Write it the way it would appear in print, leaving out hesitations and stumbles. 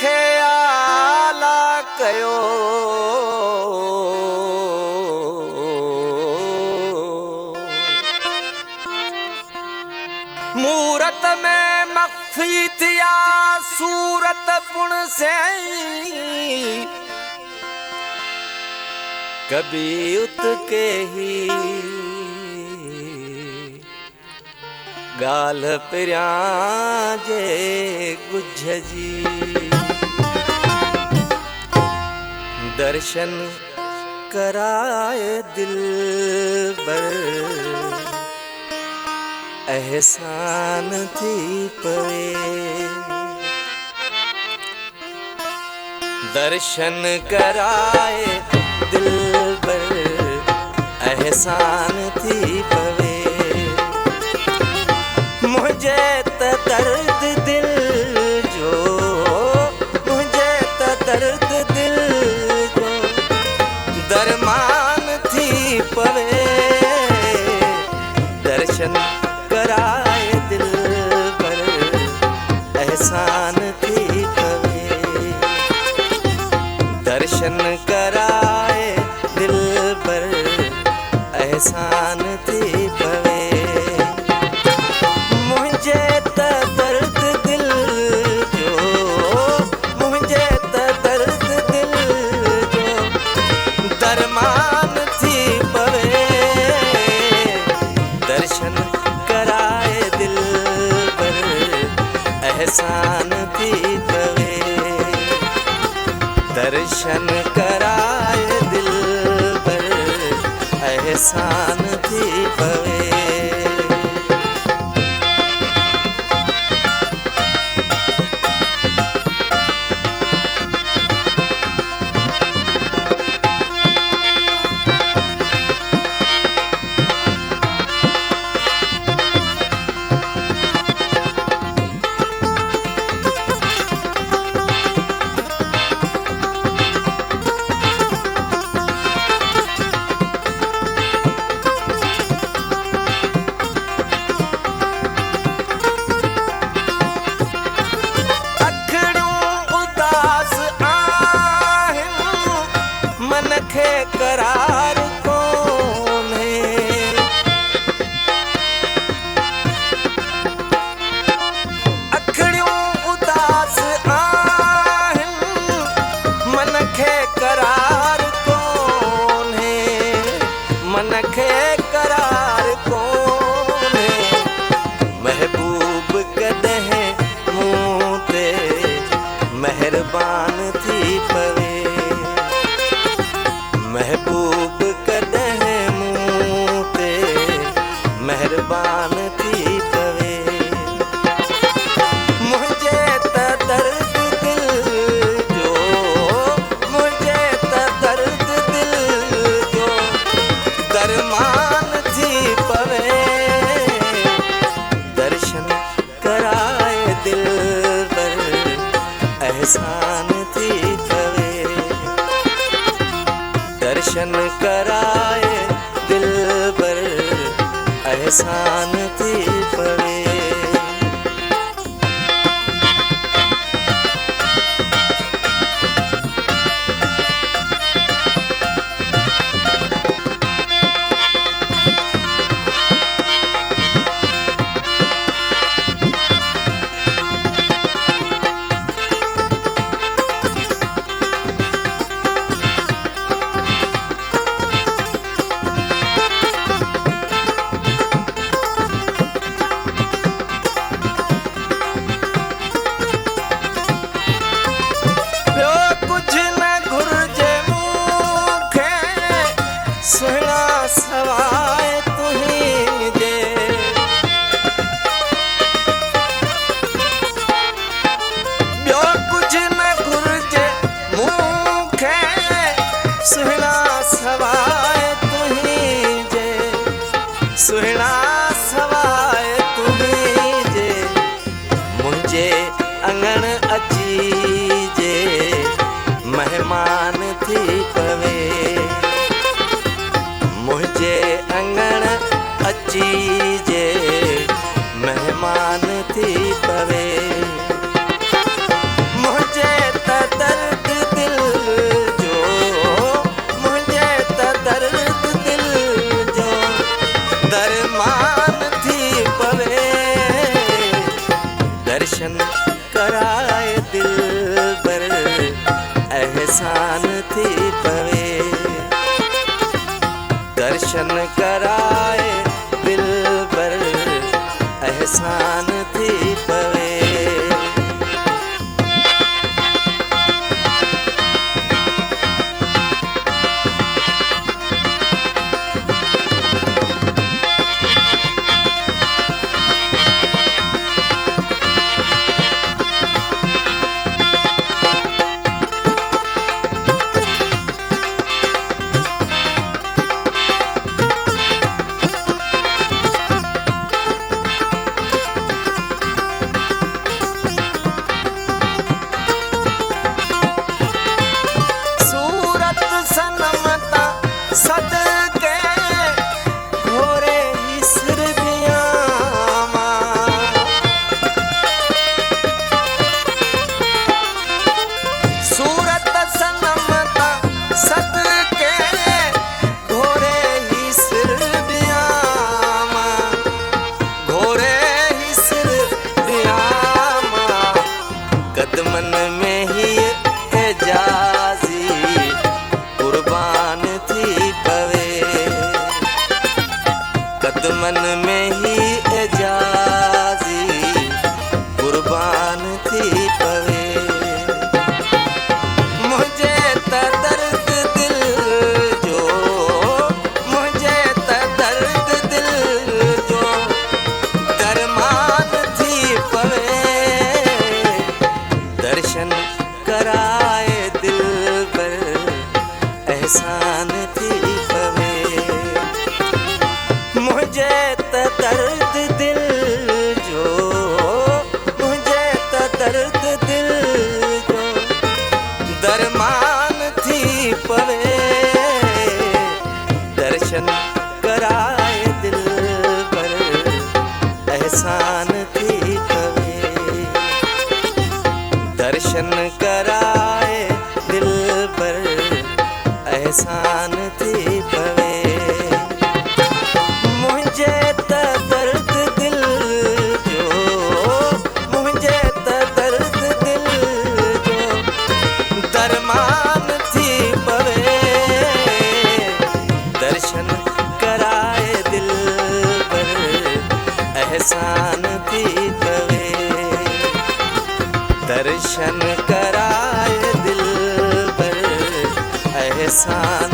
खे आला कयो मूरत में मख्फी थिया सूरत पुण से कभी उत के ही गाल पिरिया जे गुझ जी दर्शन कराए दिल बर एहसान थी पवे दर्शन कराए दिल बर एहसान थी पवे मुझे त दर्द दिल जो मुझे त दर्द दिल जो दरमान थी पवे दर्शन कराए दिल पर एहसान थी पवे दर्शन कराए दिल पर एहसान थी पवे मुझे त दर्द दिल जो मुझे त दर्द दिल जो दरमान थी पवे दर्शन कराए दिल पर एहसान थी पवे दर्शन कराए दिल पर एहसान थी पवे करार कौन है अखड़ियों उदास आहिन मन खे करार कौन है मन खे करार कौन है महबूब कदह मुँह ते मेहरबान थी पवे महबूब कदह मुँह ते मेहरबान थी पवे मुझे त दर्द दिल जो मुझे त दर्द दिल जो दरमान थी पवे दर्शन कराए दिल पर एहसान थी पवे दर्शन कराए दिल पर एहसान थी पवे सवाए तुही जे ॿियो कुझु न घुर्जे मूंखे सुहिणा सवाए तुही जे सुहिणा सवाए तुही जे मुंहिंजे अङण अची जे मेहमान थी पवे मुझे अंगण अची जे मेहमान थी पवे मुझे दर्शन कराए दिल बर एहसान थी पवे। दर्शन कराए दिल बर एहसान थी पवे। सदके घोरे ईसर बियामा। सूरत सनमता सदके घोरे ईसर बियामा। घोरे ईसर बियामा कदमन में ही एजाजी कुर्बान थी पवे। कदमन में ही एजाजी कुर्बान थी पवे। मुझे त दर्द दिल जो, मुझे त दर्द दिल जो दरमान थी पवे। दर्शन कराए दिल पर एहसान थी पवे। मुझे त दर्द दिल जो, मुझे त दर्द दिल जो दरमान थी पवे। दर्शन कराए दिल पर एहसान थी पवे। दर्शन कराए दिल पर एहसान थी पवे। मुझे त दर्द दिल जो, मुझे त दर्द दिल जो दरमान थी पवे। दर्शन कराए दिल पर एहसान थी पवे। दर्शन कराए दिल पर एहसान